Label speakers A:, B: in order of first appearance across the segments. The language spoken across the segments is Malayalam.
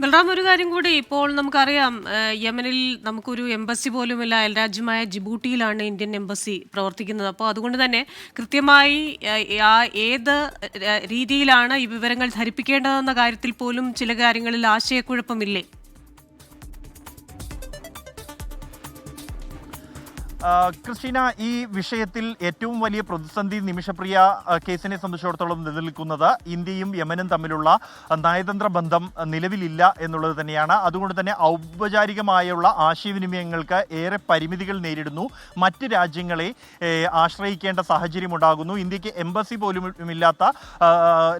A: ബൽറാം, ഒരു കാര്യം കൂടി. ഇപ്പോൾ നമുക്കറിയാം, യമനിൽ നമുക്കൊരു എംബസി പോലുമില്ല. അയൽരാജ്യമായ ജിബൂട്ടിയിലാണ് ഇന്ത്യൻ എംബസി പ്രവർത്തിക്കുന്നത്. അപ്പോൾ അതുകൊണ്ട് തന്നെ കൃത്യമായി ഏത് രീതിയിലാണ് ഈ വിവരങ്ങൾ ധരിപ്പിക്കേണ്ടതെന്ന കാര്യത്തിൽ പോലും ചില കാര്യങ്ങളിൽ ആശയക്കുഴപ്പമില്ലേ?
B: ക്രിസ്റ്റീന, ഈ വിഷയത്തിൽ ഏറ്റവും വലിയ പ്രതിസന്ധി നിമിഷപ്രിയ കേസിനെ സംബന്ധിച്ചിടത്തോളം നിലനിൽക്കുന്നത് ഇന്ത്യയും യമനും തമ്മിലുള്ള നയതന്ത്ര ബന്ധം നിലവിലില്ല എന്നുള്ളത് തന്നെയാണ്. അതുകൊണ്ട് തന്നെ ഔപചാരികമായുള്ള ആശയവിനിമയങ്ങൾക്ക് ഏറെ പരിമിതികൾ നേരിടുന്നു. മറ്റ് രാജ്യങ്ങളെ ആശ്രയിക്കേണ്ട സാഹചര്യമുണ്ടാകുന്നു. ഇന്ത്യക്ക് എംബസി പോലും ഇല്ലാത്ത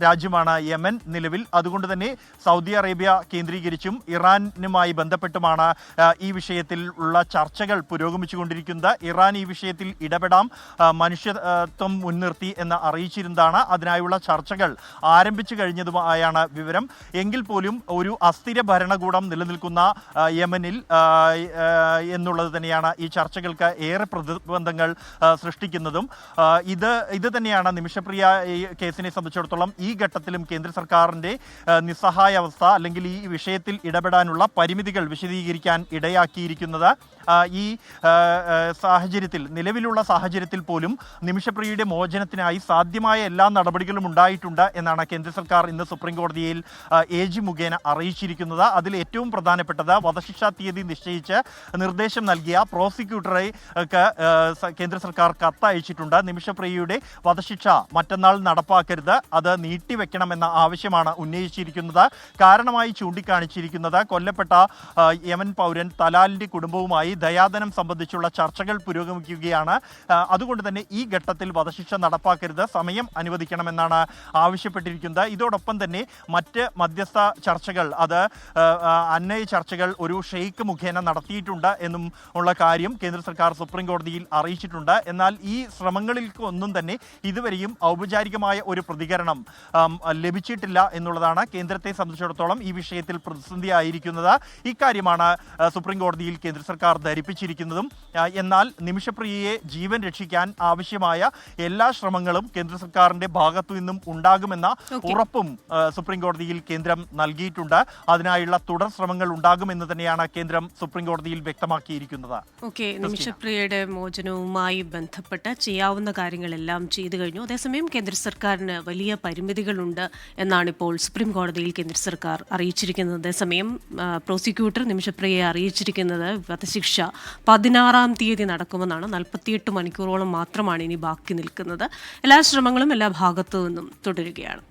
B: രാജ്യമാണ് യമൻ നിലവിൽ. അതുകൊണ്ട് തന്നെ സൗദി അറേബ്യ കേന്ദ്രീകരിച്ചും ഇറാനുമായി ബന്ധപ്പെട്ടുമാണ് ഈ വിഷയത്തിൽ ഉള്ള ചർച്ചകൾ പുരോഗമിച്ചുകൊണ്ടിരിക്കുന്നത്. ഇറാൻ ഈ വിഷയത്തിൽ ഇടപെടാം, മനുഷ്യത്വം മുൻനിർത്തി എന്ന് അറിയിച്ചിരുന്നതാണ്. അതിനായുള്ള ചർച്ചകൾ ആരംഭിച്ചു കഴിഞ്ഞതുമായാണ് വിവരം. എങ്കിൽ പോലും ഒരു അസ്ഥിര ഭരണകൂടം നിലനിൽക്കുന്ന യമനിൽ എന്നുള്ളത് തന്നെയാണ് ഈ ചർച്ചകൾക്ക് ഏറെ പ്രതിബന്ധങ്ങൾ സൃഷ്ടിക്കുന്നതും. ഇത് തന്നെയാണ് നിമിഷപ്രിയ ഈ കേസിനെ സംബന്ധിച്ചിടത്തോളം ഈ ഘട്ടത്തിലും കേന്ദ്ര സർക്കാരിൻ്റെ നിസ്സഹായ അവസ്ഥ അല്ലെങ്കിൽ ഈ വിഷയത്തിൽ ഇടപെടാനുള്ള പരിമിതികൾ വിശദീകരിക്കാൻ ഇടയാക്കിയിരിക്കുന്നത്. ഈ സാഹചര്യത്തിൽ, നിലവിലുള്ള സാഹചര്യത്തിൽ പോലും നിമിഷപ്രിയയുടെ മോചനത്തിനായി സാധ്യമായ എല്ലാ നടപടികളും ഉണ്ടായിട്ടുണ്ട് എന്നാണ് കേന്ദ്ര സർക്കാർ ഇന്ന് സുപ്രീം കോടതിയിൽ AG മുഖേന അറിയിച്ചിരിക്കുന്നത്. അതിൽ ഏറ്റവും പ്രധാനപ്പെട്ടത് വധശിക്ഷാ തീയതി നിശ്ചയിച്ച് നിർദ്ദേശം നൽകിയ പ്രോസിക്യൂട്ടറെ കേന്ദ്ര സർക്കാർ കത്തയച്ചിട്ടുണ്ട്. നിമിഷപ്രിയയുടെ വധശിക്ഷ മറ്റന്നാൾ നടപ്പാക്കരുത്, അത് നീട്ടിവെക്കണമെന്ന ആവശ്യമാണ് ഉന്നയിച്ചിരിക്കുന്നത്. കാരണമായി ചൂണ്ടിക്കാണിച്ചിരിക്കുന്നത് കൊല്ലപ്പെട്ട യമൻ പൗരൻ തലാലിൻ്റെ കുടുംബവുമായി ദയാധനം സംബന്ധിച്ചുള്ള ചർച്ചകൾ പുരോഗമിക്കുകയാണ്. അതുകൊണ്ട് തന്നെ ഈ ഘട്ടത്തിൽ വധശിക്ഷ നടപ്പാക്കരുത്, സമയം അനുവദിക്കണമെന്നാണ് ആവശ്യപ്പെട്ടിരിക്കുന്നത്. ഇതോടൊപ്പം തന്നെ മറ്റ് മധ്യസ്ഥ ചർച്ചകൾ, അത് അന്നയ ചർച്ചകൾ ഒരു ഷെയ്ഖ് മുഖേന നടത്തിയിട്ടുണ്ട് എന്നും ഉള്ള കാര്യം കേന്ദ്ര സർക്കാർ സുപ്രീം കോടതിയിൽ അറിയിച്ചിട്ടുണ്ട്. എന്നാൽ ഈ ശ്രമങ്ങളിൽക്കൊന്നും തന്നെ ഇതുവരെയും ഔപചാരികമായ ഒരു പ്രതികരണം ലഭിച്ചിട്ടില്ല എന്നുള്ളതാണ് കേന്ദ്രത്തെ സംബന്ധിച്ചിടത്തോളം ഈ വിഷയത്തിൽ പ്രതിസന്ധിയായിരിക്കുന്നത്. ഇക്കാര്യമാണ് സുപ്രീം കോടതിയിൽ കേന്ദ്ര സർക്കാർ ധരിപ്പിച്ചിരിക്കുന്നതും. എന്നാൽ നിമിഷപ്രിയയെ ജീവൻ രക്ഷിക്കാൻ ആവശ്യമായ എല്ലാ ശ്രമങ്ങളും കേന്ദ്ര സർക്കാരിന്റെ ഭാഗത്തു നിന്നും ഉണ്ടാകുമെന്ന ഉറപ്പും സുപ്രീം കോടതിയിൽ കേന്ദ്രം നൽകിയിട്ടുണ്ട്. അതിനായുള്ള തുടർ ശ്രമങ്ങൾ ഉണ്ടാകുമെന്ന് തന്നെയാണ് കേന്ദ്രം സുപ്രീം കോടതിയിൽ വ്യക്തമാക്കിയിരിക്കുന്നത്.
A: നിമിഷപ്രിയയുടെ മോചനവുമായി ബന്ധപ്പെട്ട് ചെയ്യാവുന്ന കാര്യങ്ങളെല്ലാം ചെയ്തു കഴിഞ്ഞു. അതേസമയം കേന്ദ്ര സർക്കാരിന് വലിയ പരിമിതികളുണ്ട് എന്നാണ് ഇപ്പോൾ സുപ്രീം കോടതിയിൽ കേന്ദ്ര സർക്കാർ അറിയിച്ചിരിക്കുന്നത്. അതേസമയം പ്രോസിക്യൂട്ടർ നിമിഷപ്രിയയെ അറിയിച്ചിരിക്കുന്നത് വധശിക്ഷ 16-ാം തീയതി നടക്കുമെന്നാണ്. 48 മണിക്കൂറോളം മാത്രമാണ് ഇനി ബാക്കി നിൽക്കുന്നത്. എല്ലാ ശ്രമങ്ങളും എല്ലാ ഭാഗത്തു നിന്നും തുടരുകയാണ്.